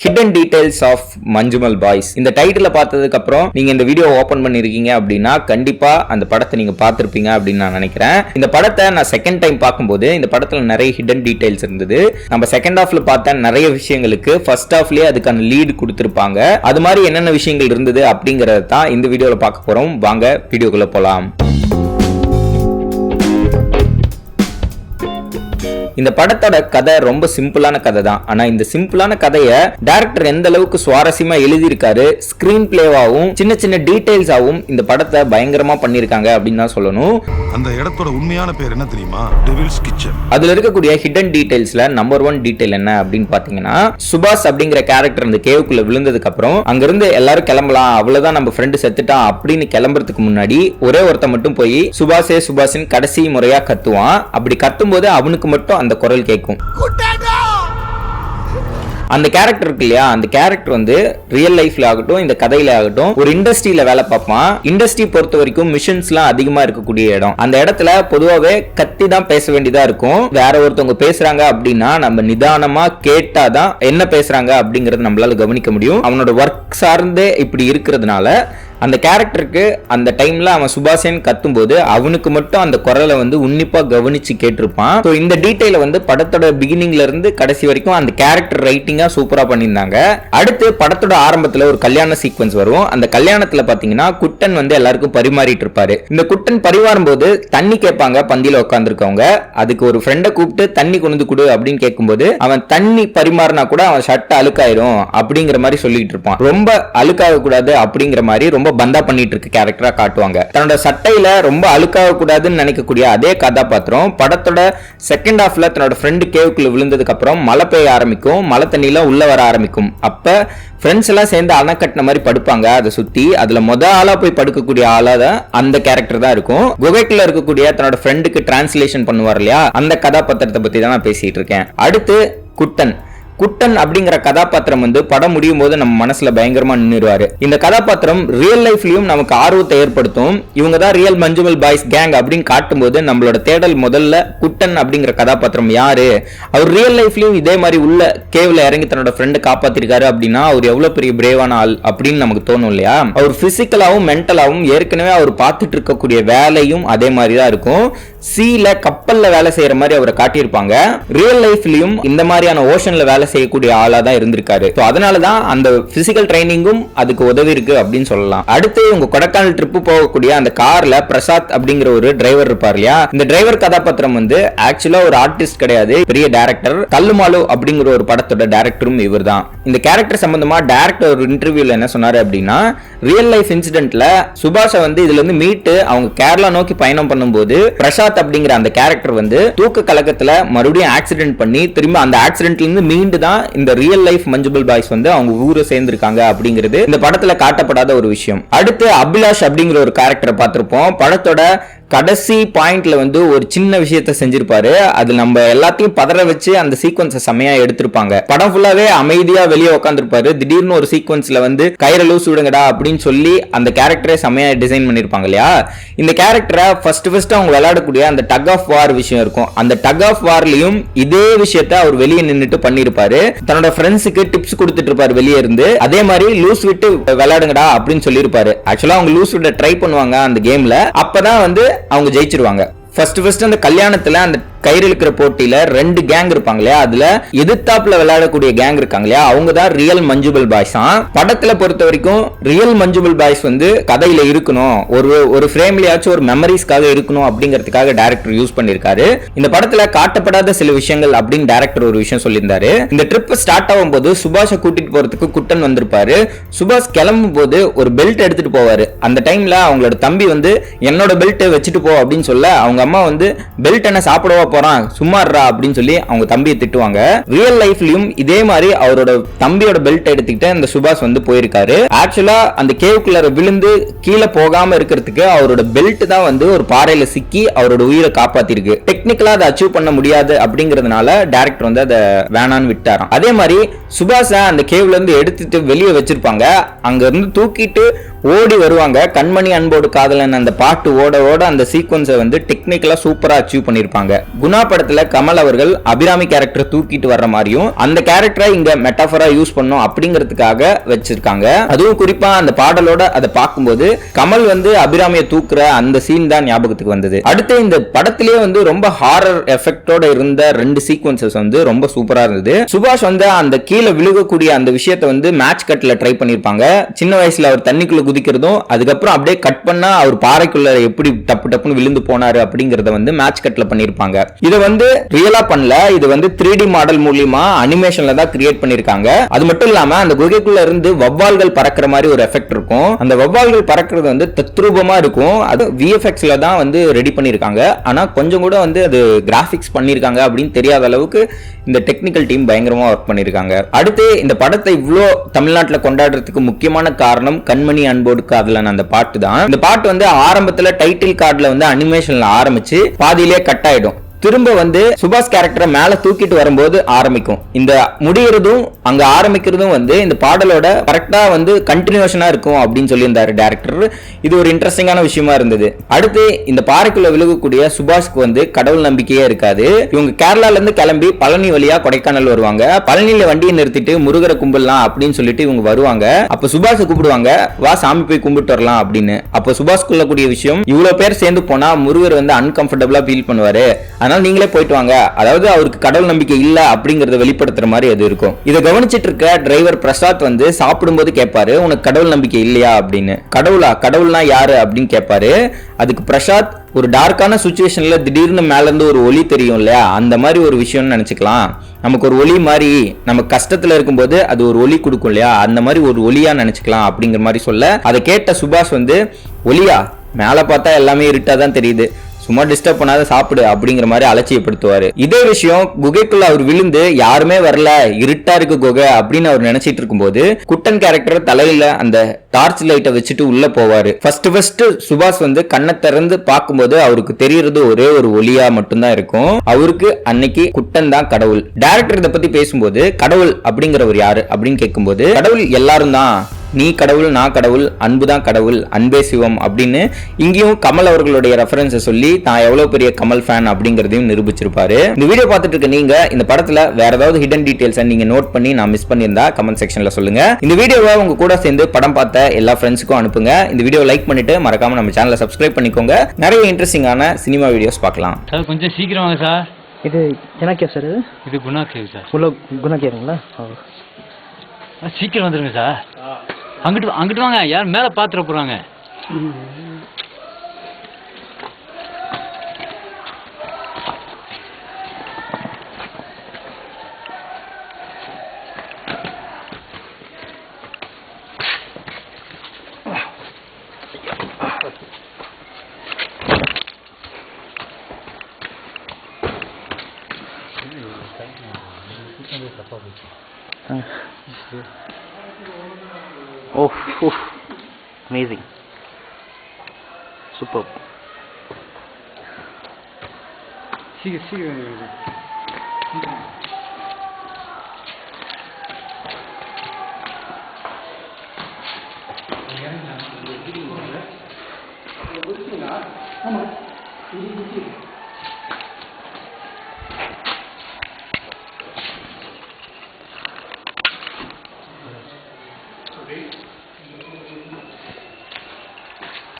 Hidden details of Manjummel Boys. இந்த title பார்த்ததுக்கு அப்புறம் நீங்க இந்த வீடியோ ஓபன் பண்ணிருக்கீங்க அப்படின்னா கண்டிப்பா அந்த படத்தை நீங்க பார்த்திருப்பீங்க அப்படின்னு நான் நினைக்கிறேன். இந்த படத்தை நான் செகண்ட் டைம் பார்க்கும்போது இந்த படத்துல நிறைய ஹிடன் டீடைல்ஸ் இருந்தது. நம்ம செகண்ட் ஹாஃப்ல பார்த்த நிறைய விஷயங்களுக்கு ஃபர்ஸ்ட் ஹாஃப்லயே அதுக்கான லீடு கொடுத்திருப்பாங்க. அது மாதிரி என்னென்ன விஷயங்கள் இருந்தது அப்படிங்கறத தான் இந்த வீடியோல பார்க்க போறோம். வாங்க வீடியோக்குள்ள போலாம். இந்த படத்தோட கதை ரொம்ப சிம்பிளான கதை தான். ஆனா இந்த சிம்பிளான கதையை டைரக்டர் எந்த அளவுக்கு சுவாரஸ்யமா எழுதியிருக்காரு, ஸ்கிரீன் பிளேவாவும் சின்ன சின்ன டீடைல்ஸாவும் இந்த படத்தை பயங்கரமா பண்ணிருக்காங்க அப்படின்னு தான் சொல்லணும். அந்த இடத்தோட உண்மையான பேர் என்ன தெரியுமா? Devil's Kitchen. அதுல இருக்கக்கூடிய ஹிடன் டீடைல்ஸ்ல நம்பர் 1 டீடைல் என்ன அப்படின்னு பாத்தீங்கன்னா, சுபாஷ் அப்படிங்கிற கேரக்டர் அந்த கேவுக்குள்ள விழுந்ததுக்கு அப்புறம் அங்கிருந்து எல்லாரும் கிளம்பலாம், அவ்வளவுதான் நம்ம ஃப்ரெண்டு செத்துட்டான் அப்படின்னு கிளம்புறதுக்கு முன்னாடி ஒரே ஒருத்த மட்டும் போய் சுபாஷின் கடைசி முறையா கத்துவான். அப்படி கத்தும் போது அவனுக்கு மட்டும் அந்த குரல் கேட்கும். அந்த கேரக்டர் இருக்கு இல்லையா, அந்த கேரக்டர் வந்து ரியல் லைஃப்ல ஆகட்டும் இந்த கதையில ஆகட்டும் ஒரு இண்டஸ்ட்ரியில வேலை பார்ப்பான். இண்டஸ்ட்ரி பொறுத்த வரைக்கும் மிஷன்ஸ் எல்லாம் அதிகமா இருக்கக்கூடிய இடம். அந்த இடத்துல பொதுவாவே கத்தி தான் பேச வேண்டியதா இருக்கும். வேற ஒருத்தவங்க பேசுறாங்க அப்படின்னா நம்ம நிதானமா கேட்டாதான் என்ன பேசுறாங்க அப்படிங்கறது நம்மளால கவனிக்க முடியும். அவனோட ஒர்க் சார்ந்தே இப்படி இருக்கிறதுனால அந்த கேரக்டருக்கு அந்த டைம்ல அவன் சுபாஷன் கத்தும் போது அவனுக்கு மட்டும் அந்த குரலை வந்து உன்னிப்பா கவனிச்சு கேட்டிருப்பான். சோ இந்த டீடைல வந்து படத்தோட பிகினிங்ல இருந்து கடைசி வரைக்கும் அந்த கேரக்டர் ரைட்டிங்கா சூப்பரா பண்ணியிருந்தாங்க. அடுத்து படத்தோட ஆரம்பத்துல ஒரு கல்யாண சீக்வன்ஸ் வரும். அந்த கல்யாணத்துல பாத்தீங்கன்னா குட்டன் வந்து எல்லாருக்கும் பரிமாறிட்டு இருப்பாரு. இந்த குட்டன் பரிமாறும் போது தண்ணி கேட்பாங்க பந்தியில உட்காந்துருக்கவங்க. அதுக்கு ஒரு ஃப்ரெண்டை கூப்பிட்டு தண்ணி கொண்டு கொடு அப்படின்னு கேட்கும்போது அவன் தண்ணி பரிமாறினா கூட அவன் ஷர்ட் அழுக்காயிரும் அப்படிங்கிற மாதிரி சொல்லிட்டு இருப்பான். ரொம்ப அழுக்காக கூடாது அப்படிங்கிற மாதிரி ரொம்ப பந்தா பண்ணிட்டு இருக்க கேரக்டரா காட்டுவாங்க. தன்னோட சட்டையில ரொம்ப அழுக்காக கூடாதுன்னு நினைக்கக்கூடிய அதே கதாபாத்திரம் படத்தோட செகண்ட் ஹாஃப்ல தன்னோட ஃப்ரெண்டு கேவுக்குள்ள விழுந்ததுக்கு அப்புறம் மழை பெய்ய ஆரம்பிக்கும், மழை தண்ணியில உள்ள வர ஆரம்பிக்கும். அப்ப ஃப்ரெண்ட்ஸ் எல்லாம் சேர்ந்து அணைக்கட்டின மாதிரி படுப்பாங்க. அதை சுத்தி அதுல ஆளா போய் படுக்கக்கூடிய ஆளாதான் அந்த கேரக்டர் தான் இருக்கும். குகைக்குள்ள இருக்கக்கூடிய தன்னோட ஃப்ரெண்டுக்கு டிரான்ஸ்லேஷன் பண்ணுவார் இல்லையா, அந்த கதாபாத்திரத்தை பத்தி தான் நான் பேசிட்டு இருக்கேன். அடுத்து குட்டன் அப்படிங்கிற கதாபாத்திரம் வந்து படம் முடியும் போது நம்ம மனசுல பயங்கரமா நின்னுருவாரு. இந்த கதாபாத்திரம் ரியல் லைஃப்லயும் நமக்கு ஆர்வத்தை ஏற்படுத்தும். இவங்க தான் ரியல் மஞ்சுமல் பாய்ஸ் கேங் அப்படின்னு காட்டும் போது நம்மளோட தேடல் முதல்ல குட்டன் அப்படிங்கிற கதாபாத்திரம் யாரு, அவர் ரியல் லைஃப்லயும் இதே மாதிரி உள்ள கேவ்ல இறங்கி தன்னோட ஃப்ரெண்டை காப்பாத்திருக்காரு அப்படின்னா அவர் எவ்வளவு பெரிய பிரேவான ஆள் அப்படின்னு நமக்கு தோணும் இல்லையா. அவர் பிசிக்கலாவும் மென்டலாவும் ஏற்கனவே அவர் பார்த்துட்டு இருக்கக்கூடிய வேலையும் அதே மாதிரி தான் இருக்கும். சீல கப்பல்ல வேலை செய்யற மாதிரி அவரை காட்டியிருப்பாங்க. ரியல் லைஃப்லயும் இந்த மாதிரியான ஓஷன்ல வேலை செய்யக்கூடிய ஆளா தான் இருந்திருக்காரு. அதனாலதான் அந்த பிசிக்கல் ட்ரைனிங்கும் அதுக்கு உதவி இருக்கு அப்படின்னு சொல்லலாம். அடுத்து உங்க கொடைக்கானல் ட்ரிப் போகக்கூடிய அந்த கார்ல பிரசாத் அப்படிங்கிற ஒரு டிரைவர் இருப்பார் இல்லையா, இந்த டிரைவர் கதாபாத்திரம் வந்து ஆக்சுவலா ஒரு ஆர்டிஸ்ட் கிடையாது, பெரிய டைரக்டர். கல்லுமாலு அப்படிங்கிற ஒரு படத்தோட டைரக்டரும் இவர் தான். இந்த கேரக்டர் சம்பந்தமா டைரக்டர் ஒரு இன்டர்வியூல என்ன சொன்னாரு அப்படின்னா, ரியல் லைஃப் இன்சிடென்ட்ல சுபாஷ வந்து இதுல இருந்து மீட்டு அவங்க கேரளா நோக்கி பயணம் பண்ணும்போது பிரசாத் அப்படிங்கிற அந்த கேரக்டர் வந்து தூக்க கலக்கத்துல மறுபடியும் ஆக்சிடென்ட் பண்ணி திரும்ப அந்த ஆக்சிடென்ட்ல இருந்து மீண்டு தான் இந்த ரியல் லைஃப் மஞ்சுமல் பாய்ஸ் வந்து அவங்க ஊரை சேர்ந்திருக்காங்க அப்படிங்கிறது இந்த படத்துல காட்டப்படாத ஒரு விஷயம். அடுத்து அபிலாஷ் அப்படிங்கிற ஒரு கேரக்டரை பார்த்திருப்போம். படத்தோட கடைசி பாயிண்ட்ல வந்து ஒரு சின்ன விஷயத்த செஞ்சிருப்பாரு. அது நம்ம எல்லாத்தையும் பதற வச்சு அந்த சீக்வன்ஸை செமையா எடுத்திருப்பாங்க. படம் ஃபுல்லாவே அமைதியா வெளியே உட்காந்துருப்பாரு. திடீர்னு ஒரு சீக்வன்ஸ்ல வந்து கயிறை லூஸ் விடுங்கடா அப்படின்னு சொல்லி அந்த கேரக்டரே செமையா டிசைன் பண்ணிருப்பாங்க இல்லையா. இந்த கேரக்டரை ஃபர்ஸ்ட் அவங்க விளையாடக்கூடிய அந்த டக் ஆஃப் வார் விஷயம் இருக்கும். அந்த டக் ஆஃப் வார்லயும் இதே விஷயத்த அவர் வெளியே நின்னுட்டு பண்ணிருப்பாரு. தன்னோட ஃப்ரெண்ட்ஸுக்கு டிப்ஸ் கொடுத்துட்டு இருப்பாரு வெளியே இருந்து. அதே மாதிரி லூஸ் விட்டு விளையாடுங்கடா அப்படின்னு சொல்லியிருப்பாரு. ஆக்சுவலா அவங்க லூஸ் விட ட்ரை பண்ணுவாங்க அந்த கேம்ல. அப்பதான் வந்து அவங்க ஜெயிச்சிருவாங்க. ஃபர்ஸ்ட் அந்த கல்யாணத்துல அந்த கயிறு இழுக்கிற போட்டியில 2 கேங் இருப்பாங்க இல்லையா, அதுல எதிர்த்தாப்புல விளையாடக்கூடிய கேங் இருக்காங்க இல்லையா, அவங்க தான் ரியல் மஞ்சுமல் பாய்ஸ். படத்துல பொறுத்த வரைக்கும் ரியல் மஞ்சுமல் பாய்ஸ் வந்து கதையில இருக்கணும், ஒரு ஃப்ரேம்லயாச்சும் ஒரு மெமரிஸ்க்காக இருக்கணும் அப்படிங்கிறதுக்காக டைரக்டர் யூஸ் பண்ணிருக்காரு. இந்த படத்துல காட்டப்படாத சில விஷயங்கள் அப்படின்னு டைரக்டர் ஒரு விஷயம் சொல்லியிருந்தாரு. இந்த ட்ரிப் ஸ்டார்ட் ஆகும் போது சுபாஷை கூட்டிட்டு போறதுக்கு குட்டன் வந்திருப்பாரு. சுபாஷ் கிளம்பும் போது ஒரு பெல்ட் எடுத்துட்டு போவாரு. அந்த டைம்ல அவங்களோட தம்பி வந்து என்னோட பெல்ட் வச்சுட்டு போ அப்படின்னு சொல்ல அவங்க அம்மா வந்து பெல்ட் என்ன சாப்பிடவா போறான் சும்மாறா அப்படின்னு சொல்லி அவங்க தம்பியை திட்டுவாங்க. ரியல் லைஃப்லயும் இதே மாதிரி அவரோட தம்பியோட பெல்ட் எடுத்துக்கிட்டு அந்த சுபாஷ் வந்து போயிருக்காரு. ஆக்சுவலா அந்த கேவுக்குள்ள விழுந்து கீழே போகாம இருக்கிறதுக்கு அவரோட பெல்ட் தான் வந்து ஒரு பாறையில சிக்கி அவரோட உயிரை காப்பாத்திருக்கு. டெக்னிக்கலா அதை அச்சீவ் பண்ண முடியாது அப்படிங்கறதுனால டைரக்டர் வந்து அதை வேணான்னு விட்டாராம். அதே மாதிரி சுபாஷ அந்த கேவ்ல இருந்து எடுத்துட்டு வெளியே வச்சிருப்பாங்க. அங்க இருந்து தூக்கிட்டு ஓடி வருவாங்க. கண்மணி அன்போடு காதலன் அந்த பாட்டு ஓட ஓட அந்த சீக்வன்ஸை வந்து டெக்னிக்கலா சூப்பரா அச்சீவ் பண்ணிருப்பாங்க. குணா படத்துல கமல் அவர்கள் அபிராமி கேரக்டர் தூக்கிட்டு வர்ற மாதிரியும் அந்த கேரக்டரை இங்க மெட்டாஃபரா யூஸ் பண்ணும் அப்படிங்கிறதுக்காக வச்சிருக்காங்க. அதுவும் குறிப்பா அந்த பாடலோட அதை பார்க்கும்போது கமல் வந்து அபிராமியை தூக்குற அந்த சீன் தான் ஞாபகத்துக்கு வந்தது. அடுத்து இந்த படத்திலேயே வந்து ரொம்ப ஹாரர் எஃபெக்டோட இருந்த 2 சீக்வன்சஸ் வந்து ரொம்ப சூப்பரா இருந்தது. சுபாஷ் வந்து அந்த கீழே விழுகக்கூடிய அந்த விஷயத்தை வந்து மேட்ச் கட்ல ட்ரை பண்ணிருப்பாங்க. சின்ன வயசுல அவர் தண்ணிக்குள்ள குதிக்கிறதும் அதுக்கப்புறம் அப்படியே கட் பண்ணா அவர் பாறைக்குள்ள எப்படி டப்பு டப்புன்னு விழுந்து போனாரு அப்படிங்கறத வந்து மேட்ச் கட்ல பண்ணிருப்பாங்க. இதை வந்து ரியலா பண்ணல, இது வந்து 3D மாடல் மூலமா அனிமேஷன்ல தான் கிரியேட் பண்ணிருக்காங்க. அது மட்டும் இல்லாம அந்த குகைக்குள்ள இருந்து வவ்வால்கள் பறக்கிற மாதிரி ஒரு எஃபெக்ட் இருக்கும். அந்த வவ்வால்கள் பறக்கிறது வந்து தத்ரூபமா இருக்கும். அது VFXல தான் வந்து ரெடி பண்ணிருக்காங்க. ஆனா கொஞ்சம் கூட வந்து அது கிராபிக்ஸ் பண்ணிருக்காங்க அப்படின்னு தெரியாத அளவுக்கு இந்த டெக்னிக்கல் டீம் பயங்கரமா ஒர்க் பண்ணிருக்காங்க. அடுத்து இந்த படத்தை இவ்வளோ தமிழ்நாட்டில் கொண்டாடுறதுக்கு முக்கியமான காரணம் கண்மணி அன்போடு காதலன் அந்த பாட்டு தான். இந்த பாட்டு வந்து ஆரம்பத்துல டைட்டில் கார்டுல வந்து அனிமேஷன்ல ஆரம்பிச்சு பாதியிலே கட் ஆயிடும். திரும்ப வந்து சுபாஷ் கேரக்டரை மேல தூக்கிட்டு வரும்போது ஆரம்பிக்கும். இந்த முடியறதும் அங்க ஆரம்பிக்கிறதும் வந்து இந்த பாடலோட கரெக்டா வந்து கண்டினியூஷனா இருக்கும் அப்படின்னு சொல்லியிருந்தாரு டைரக்டர். இது ஒரு இன்ட்ரெஸ்டிங்கான விஷயமா இருந்தது. அடுத்து இந்த பாறைக்குள்ள விழுகக்கூடிய சுபாஷ்க்கு வந்து கடவுள் நம்பிக்கையே இருக்காது. இவங்க கேரளால இருந்து கிளம்பி பழனி வழியா கொடைக்கானல் வருவாங்க. பழனியில வண்டியை நிறுத்திட்டு முருகரை கும்பிடலாம் அப்படின்னு சொல்லிட்டு இவங்க வருவாங்க. அப்ப சுபாஷை கூப்பிடுவாங்க, வா சாமி போய் கும்பிட்டு வரலாம் அப்படின்னு. அப்ப சுபாஷ் கொள்ளக்கூடிய விஷயம், இவ்வளவு பேர் சேர்ந்து போனா முருகர் வந்து அன்கம்ஃபர்டபுளா ஃபீல் பண்ணுவாரு, அதனால நீங்களே போயிட்டு வாங்க. அதாவது அவருக்கு கடவுள் நம்பிக்கை இல்ல அப்படிங்கறத வெளிப்படுத்துற மாதிரி அது இருக்கும். இதை கவனிச்சிட்டு இருக்க டிரைவர் பிரசாத் வந்து சாப்பிடும்போது கேட்பாரு, உனக்கு கடவுள் நம்பிக்கை இல்லையா அப்படின்னு. கடவுள்னா யாரு அப்படின்னு கேட்பாரு. அதுக்கு பிரசாத், ஒரு டார்க்கான சுச்சுவேஷன்ல திடீர்னு மேல இருந்து ஒரு ஒளி தெரியும் இல்லையா, அந்த மாதிரி ஒரு விஷயம்னு நினைச்சுக்கலாம். நமக்கு ஒரு ஒளி மாதிரி நம்ம கஷ்டத்துல இருக்கும்போது அது ஒரு ஒளி கொடுக்கும் இல்லையா, அந்த மாதிரி ஒரு ஒளியா நினைச்சுக்கலாம் அப்படிங்கிற மாதிரி சொல்ல, அதை கேட்ட சுபாஷ் வந்து, ஒளியா, மேல பார்த்தா எல்லாமே இருட்டா தான் தெரியுது, சும்மா டிஸ்டர்ப் பண்ணாத சாப்பிடு அப்படிங்கிற மாதிரி அலட்சியப்படுத்துவாரு. இதே விஷயம் குகைக்குள்ள அவர் விழுந்து யாருமே வரல, இருட்டா இருக்கு குகை அப்படின்னு அவர் நினைச்சிட்டு இருக்கும்போது குட்டன் கேரக்டர் தலையில அந்த டார்ச் லைட்டை வச்சுட்டு உள்ள போவாரு. ஃபர்ஸ்ட் சுபாஷ் வந்து கண்ணை திறந்து பார்க்கும்போது அவருக்கு தெரியறது ஒரே ஒரு ஒளியா மட்டும்தான் இருக்கும். அவருக்கு அன்னைக்கு குட்டன் தான் கடவுள். டைரக்டர் இதை பத்தி பேசும்போது கடவுள் அப்படிங்கிறவர் யாரு அப்படின்னு கேட்கும்போது, கடவுள் எல்லாரும் தான், நீ கடவுள், நான் கடவுள், அன்புதான் கடவுள், அன்பே சிவம் அப்படின்னு இங்கேயும் கமல் அவர்களுடைய ரெஃபரன்ஸை சொல்லி தான் எவ்வளவு பெரிய கமல் ஃபேன் அப்படிங்கறதையும் நிரூபிச்சிருப்பாரு. இந்த வீடியோ பார்த்துட்டு இருக்க நீங்க இந்த படத்துல வேற ஏதாவது ஹிடன் டீடைல்ஸ் நீங்க நோட் பண்ணி நான் மிஸ் பண்ணியிருந்தா கமெண்ட் செக்ஷன்ல சொல்லுங்க. இந்த வீடியோவை உங்க கூட சேர்ந்து படம் பார்த்த எல்லா ஃப்ரெண்ட்ஸுக்கும் அனுப்புங்க. இந்த வீடியோ லைக் பண்ணிட்டு மறக்காம நம்ம சேனலை சப்ஸ்கிரைப் பண்ணிக்கோங்க. நிறைய இன்ட்ரெஸ்டிங்கான சினிமா வீடியோஸ் பார்க்கலாம். சார் கொஞ்சம் சீக்கிரம் வாங்க சார். இது என்ன கேவ் சார்? இது குணா கேவ் சார். உள்ள குணா கேவுங்களா? சீக்கிரம் வந்துருங்க சார். அங்கிட்டு வாங்க, யார் மேலே பார்த்துட போகிறாங்க. Oh, amazing, superb. சீக்கிரம் ஆமாம்.